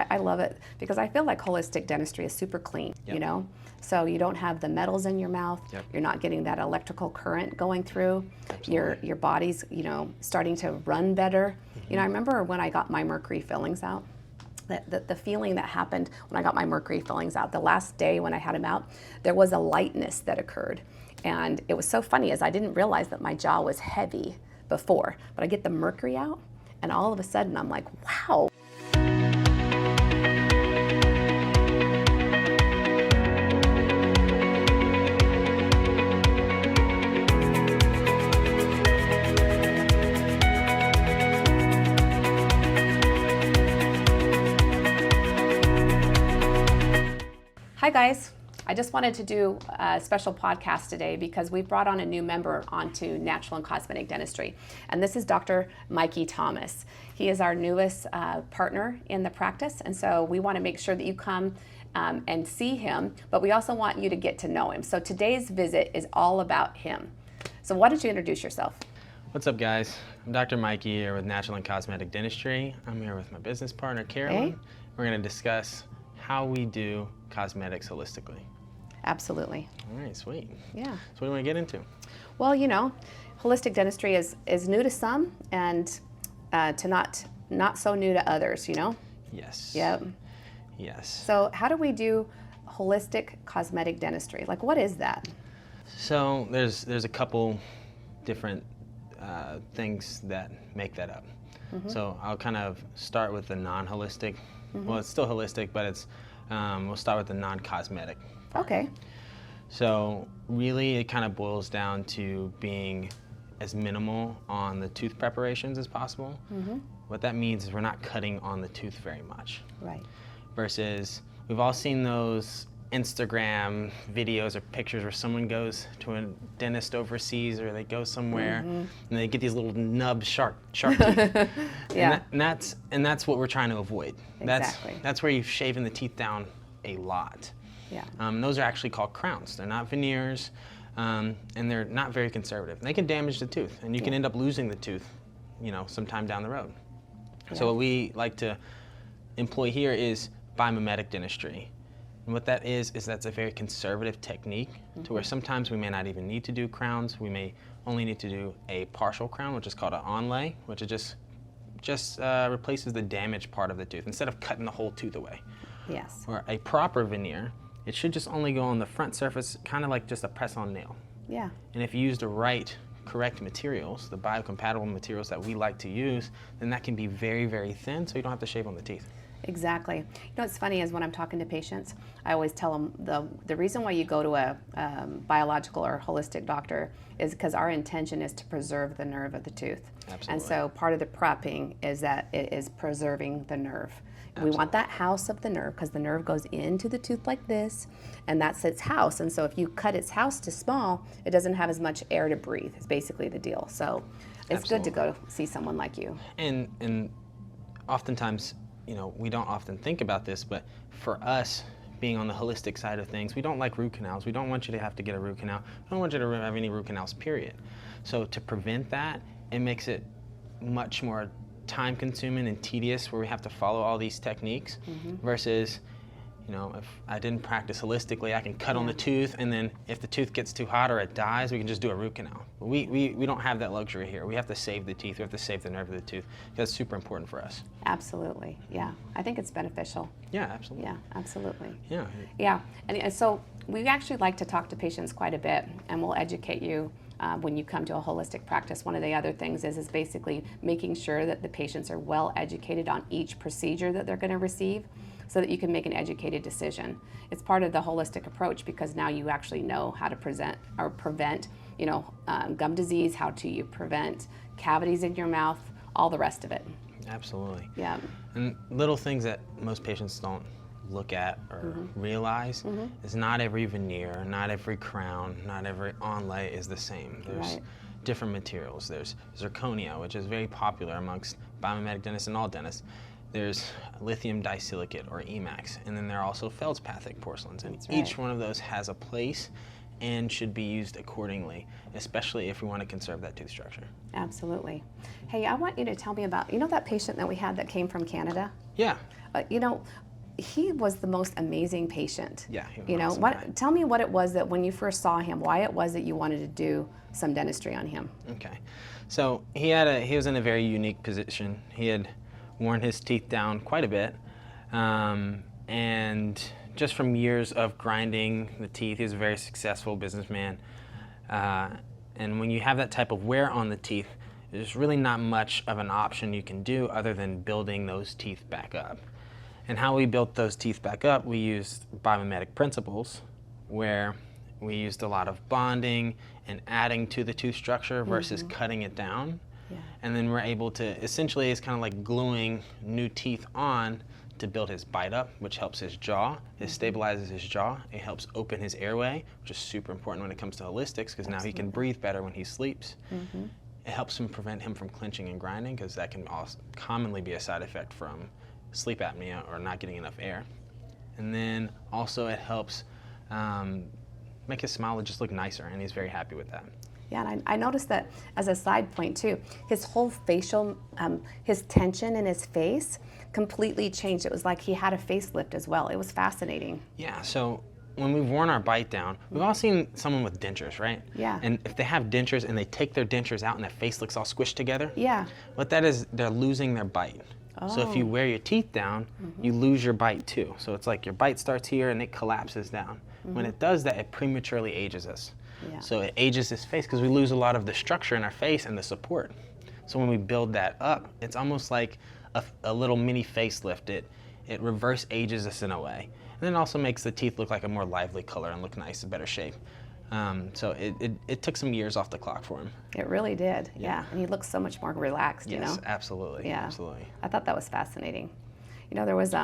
I love it because I feel like holistic dentistry is super clean, Yep. you know? So you don't have the metals in your mouth. Yep. You're not getting that electrical current going through. Absolutely. Your body's, you know, starting to run better. You know, I remember when I got my Mercury fillings out, the feeling that happened when I got my Mercury fillings out, the last day when I had them out, there was a lightness that occurred. And it was so funny as I didn't realize that my jaw was heavy before, but I get the Mercury out and all of a sudden I'm like, wow. Hi guys, I just wanted to do a special podcast today because we brought on a new member onto natural and cosmetic dentistry, and this is Dr. Mikey Thomas. He is our newest partner in the practice, and so we want to make sure that you come and see him, but we also want you to get to know him. So today's visit is all about him. So why don't you introduce yourself? What's up, guys? I'm Dr. Mikey here with Natural and Cosmetic Dentistry. I'm here with my business partner, Carolyn. Hey. We're going to discuss how we do cosmetics holistically. Absolutely. All right, sweet. Yeah. So what do you want to get into? Well, you know, holistic dentistry is new to some and to not so new to others, you know? Yes. Yep. Yes. So how do we do holistic cosmetic dentistry? Like, what is that? So there's a couple different things that make that up. So I'll kind of start with the non-holistic. Well, it's still holistic, but it's we'll start with the non-cosmetic. Okay. So really it kind of boils down to being as minimal on the tooth preparations as possible. What that means is we're not cutting on the tooth very much. Right. Versus we've all seen those Instagram videos or pictures where someone goes to a dentist overseas or they go somewhere and they get these little nub shark teeth. Yeah. And that's what we're trying to avoid. Exactly. That's where you've shaven the teeth down a lot. Yeah. Those are actually called crowns. They're not veneers, and they're not very conservative. And they can damage the tooth, and you can end up losing the tooth, you know, sometime down the road. So what we like to employ here is biomimetic dentistry. And what that is that's a very conservative technique to where sometimes we may not even need to do crowns. We may only need to do a partial crown, which is called an onlay, which is just replaces the damaged part of the tooth instead of cutting the whole tooth away. Yes. Or a proper veneer, it should just only go on the front surface, kind of like just a press-on nail. Yeah. And if you use the right, correct materials, the biocompatible materials that we like to use, then that can be very, very thin, so you don't have to shave on the teeth. Exactly. You know what's funny is when I'm talking to patients, I always tell them the reason why you go to a biological or holistic doctor is because our intention is to preserve the nerve of the tooth. Absolutely. And so part of the prepping is that it is preserving the nerve. We want that house of the nerve because the nerve goes into the tooth like this, and that's its house. And so if you cut its house to small, it doesn't have as much air to breathe. It's basically the deal. So it's good to go see someone like you. And oftentimes, you know, we don't often think about this, but for us, being on the holistic side of things, we don't like root canals. We don't want you to have to get a root canal. We don't want you to have any root canals, period. So to prevent that, it makes it much more time consuming and tedious where we have to follow all these techniques versus, you know, if I didn't practice holistically, I can cut on the tooth, and then if the tooth gets too hot or it dies, we can just do a root canal. But we don't have that luxury here. We have to save the teeth. We have to save the nerve of the tooth. That's super important for us. Absolutely. Yeah. I think it's beneficial. Yeah, absolutely. Yeah, absolutely. Yeah. Yeah, and so we actually like to talk to patients quite a bit, and we'll educate you when you come to a holistic practice. One of the other things is basically making sure that the patients are well educated on each procedure that they're going to receive so that you can make an educated decision. It's part of the holistic approach because now you actually know how to prevent, you know, gum disease, how to you prevent cavities in your mouth, all the rest of it. Absolutely. Yeah. And little things that most patients don't look at or realize is not every veneer, not every crown, not every onlay is the same. There's different materials. There's zirconia, which is very popular amongst biomimetic dentists and all dentists. There's lithium disilicate or EMAX, and then there are also feldspathic porcelains, and each one of those has a place and should be used accordingly, especially if we want to conserve that tooth structure. Absolutely. Hey, I want you to tell me about, you know, that patient that we had that came from Canada? Yeah. You know, he was the most amazing patient. Yeah, he was You know, awesome guy. tell me what it was that when you first saw him, why it was that you wanted to do some dentistry on him. Okay. So he was in a very unique position. He had worn his teeth down quite a bit. And just from years of grinding the teeth, he was a very successful businessman. And when you have that type of wear on the teeth, there's really not much of an option you can do other than building those teeth back up. And how we built those teeth back up, we used biomimetic principles, where we used a lot of bonding and adding to the tooth structure versus cutting it down. Yeah. And then we're able to, essentially, it's kind of like gluing new teeth on to build his bite up, which helps his jaw. It stabilizes his jaw. It helps open his airway, which is super important when it comes to holistics, because now he can breathe better when he sleeps. It helps him prevent him from clenching and grinding, because that can also commonly be a side effect from sleep apnea or not getting enough air. And then also it helps make his smile just look nicer, and he's very happy with that. Yeah, and I noticed that as a side point too, his whole facial, his tension in his face completely changed. It was like he had a facelift as well. It was fascinating. Yeah, so when we've worn our bite down, we've all seen someone with dentures, right? Yeah. And if they have dentures and they take their dentures out and their face looks all squished together, Yeah. what that is, they're losing their bite. So if you wear your teeth down, you lose your bite too. So it's like your bite starts here and it collapses down. When it does that, it prematurely ages us. Yeah. So it ages his face because we lose a lot of the structure in our face and the support. So when we build that up, it's almost like a little mini facelift. It reverse ages us in a way. And then it also makes the teeth look like a more lively color and look nice, a better shape. So it took some years off the clock for him. It really did. Yeah. And he looks so much more relaxed, you know? Yes, absolutely. Yeah. Absolutely. I thought that was fascinating. You know, there was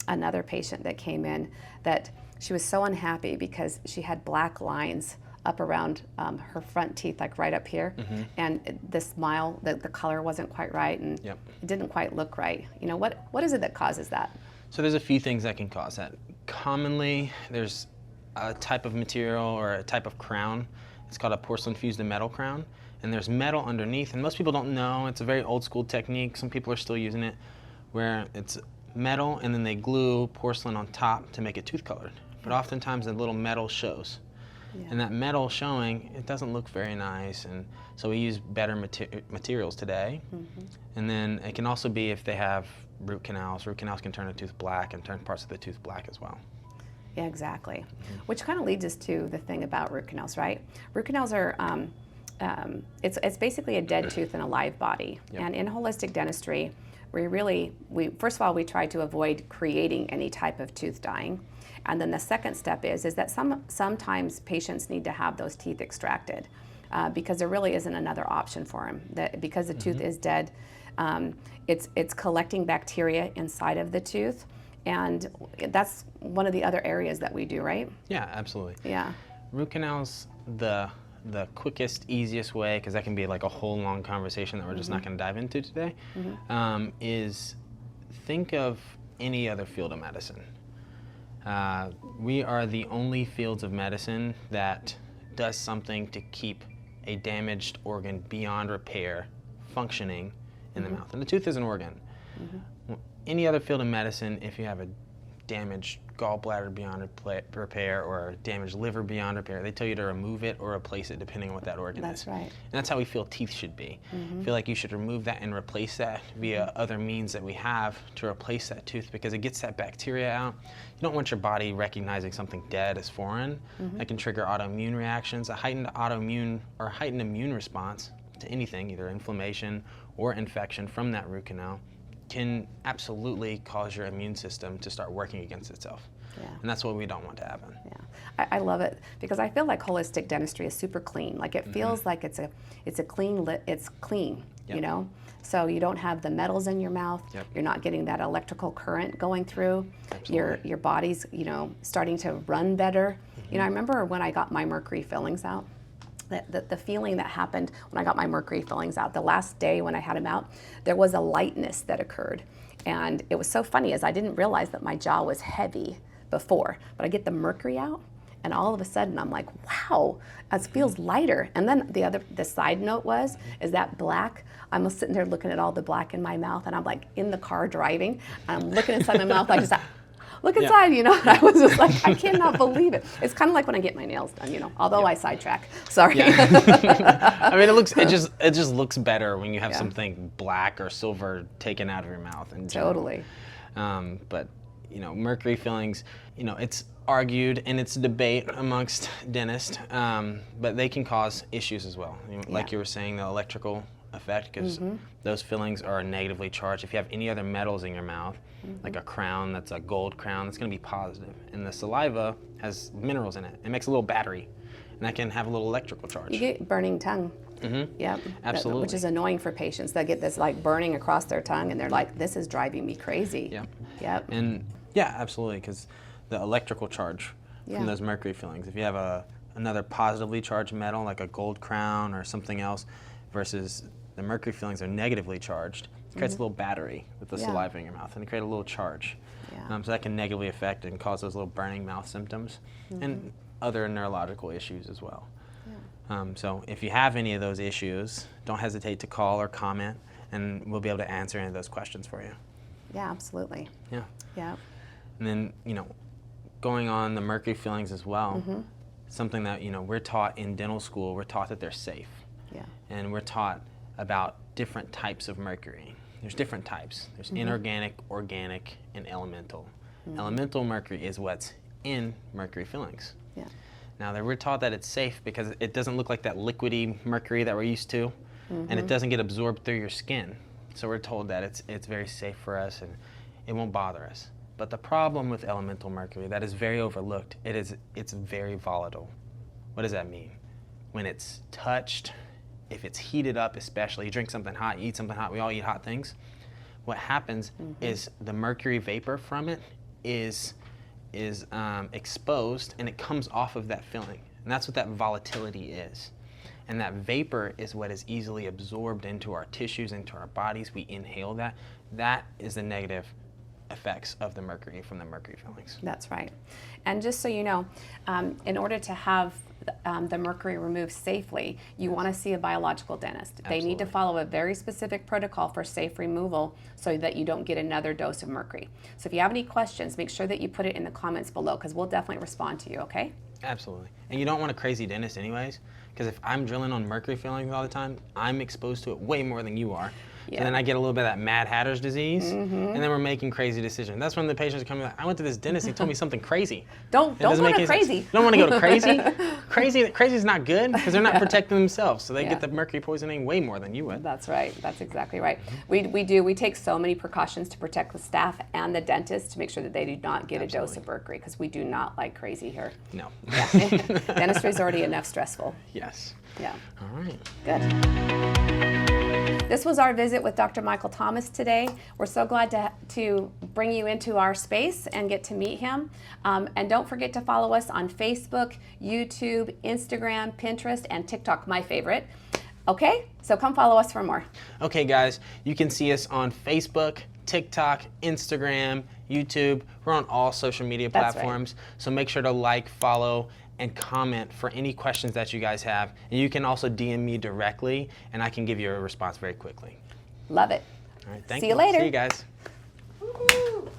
another patient that came in that she was so unhappy because she had black lines up around her front teeth, like right up here, and the smile, the color wasn't quite right, and it didn't quite look right. You know, what is it that causes that? So there's a few things that can cause that. Commonly, there's a type of material or a type of crown. It's called a porcelain fused to metal crown, and there's metal underneath, and most people don't know. It's a very old school technique. Some people are still using it, where it's metal and then they glue porcelain on top to make it tooth colored. But oftentimes the little metal shows. Yeah. And that metal showing, it doesn't look very nice, and so we use better materials today. And then it can also be if they have root canals. Root canals can turn a tooth black and turn parts of the tooth black as well. Yeah, exactly. Which kind of leads us to the thing about root canals, right? Root canals are, it's basically a dead tooth in a live body. And in holistic dentistry, we first of all, we try to avoid creating any type of tooth dying. And then the second step is that sometimes patients need to have those teeth extracted because there really isn't another option for them. Because the tooth is dead, it's collecting bacteria inside of the tooth, and that's one of the other areas that we do, right? Yeah, absolutely. Yeah. Root canals, the quickest, easiest way, because that can be like a whole long conversation that we're just not going to dive into today, is think of any other field of medicine. We are the only fields of medicine that does something to keep a damaged organ beyond repair functioning in the mouth. And the tooth is an organ. Any other field of medicine, if you have a damaged gallbladder beyond repair or a damaged liver beyond repair, they tell you to remove it or replace it depending on what that organ is. That's right. And that's how we feel teeth should be. Feel like you should remove that and replace that via other means that we have to replace that tooth, because it gets that bacteria out. You don't want your body recognizing something dead as foreign. That can trigger autoimmune reactions. A heightened autoimmune or heightened immune response to anything, either inflammation or infection from that root canal, can absolutely cause your immune system to start working against itself. Yeah. And that's what we don't want to happen. Yeah, I love it because I feel like holistic dentistry is super clean. Like it feels like it's clean. You know, so you don't have the metals in your mouth. You're not getting that electrical current going through. Your body's, you know, starting to run better. You know, I remember when I got my Mercury fillings out. The feeling that happened when I got my Mercury fillings out, the last day when I had them out, there was a lightness that occurred. And it was so funny, as I didn't realize that my jaw was heavy before, but I get the Mercury out, And all of a sudden I'm like, wow, it feels lighter. And then the side note is that black, I'm sitting there looking at all the black in my mouth, and I'm like in the car driving, and I'm looking inside my mouth, I just look inside, you know, and I was just like, I cannot believe it. It's kind of like when I get my nails done, you know, although I sidetrack. Sorry. I mean, it just looks better when you have something black or silver taken out of your mouth. Totally. But, you know, mercury fillings, you know, it's argued and it's a debate amongst dentists, but they can cause issues as well. You know, like you were saying, the electrical effect, because those fillings are negatively charged. If you have any other metals in your mouth, like a crown that's a gold crown, that's going to be positive. And the saliva has minerals in it. It makes a little battery, and that can have a little electrical charge. You get burning tongue. Yep. Absolutely. Which is annoying for patients. They get this like burning across their tongue, and they're like, this is driving me crazy. Yep. And yeah, absolutely, because the electrical charge from those mercury fillings, if you have another positively charged metal like a gold crown or something else versus the mercury fillings are negatively charged, it creates a little battery with the saliva in your mouth, and it creates a little charge. So that can negatively affect and cause those little burning mouth symptoms and other neurological issues as well. So if you have any of those issues, don't hesitate to call or comment, and we'll be able to answer any of those questions for you. Yeah, absolutely. Yeah. And then, you know, going on the mercury fillings as well, something that, you know, we're taught in dental school, we're taught that they're safe. And we're taught about different types of mercury. There's different types. There's inorganic, organic, and elemental. Elemental mercury is what's in mercury fillings. Now, we're taught that it's safe because it doesn't look like that liquidy mercury that we're used to, and it doesn't get absorbed through your skin. So we're told that it's very safe for us and it won't bother us. But the problem with elemental mercury that is very overlooked, it's very volatile. What does that mean? When it's touched, if it's heated up especially, you drink something hot, you eat something hot, we all eat hot things. What happens is the mercury vapor from it is exposed, and it comes off of that filling. And that's what that volatility is. And that vapor is what is easily absorbed into our tissues, into our bodies. We inhale that. That is the negative effects of the mercury from the mercury fillings. That's right. And just so you know, in order to have the mercury removed safely, you want to see a biological dentist. Absolutely. They need to follow a very specific protocol for safe removal so that you don't get another dose of mercury. So if you have any questions, make sure that you put it in the comments below, because we'll definitely respond to you, okay? Absolutely. And you don't want a crazy dentist anyways, because if I'm drilling on mercury fillings all the time, I'm exposed to it way more than you are. And then I get a little bit of that Mad Hatter's disease, and then we're making crazy decisions. That's when the patients come like, I went to this dentist, he told me something crazy. Don't go to crazy. You don't want to go to crazy. Crazy is not good, because they're not protecting themselves, so they get the mercury poisoning way more than you would. That's right. That's exactly right. We take so many precautions to protect the staff and the dentist to make sure that they do not get a dose of mercury, because we do not like crazy here. No. Dentistry is already enough stressful. Yes. Yeah. All right. Good. This was our visit with Dr. Michael Thomas today. We're so glad to bring you into our space and get to meet him. And don't forget to follow us on Facebook, YouTube, Instagram, Pinterest, and TikTok, my favorite. Okay, so come follow us for more. Okay, guys, you can see us on Facebook, TikTok, Instagram, YouTube. We're on all social media platforms. So make sure to like, follow, and comment for any questions that you guys have. And you can also DM me directly, and I can give you a response very quickly. Love it. All right, thank you. See you later. See you guys. Woo-hoo.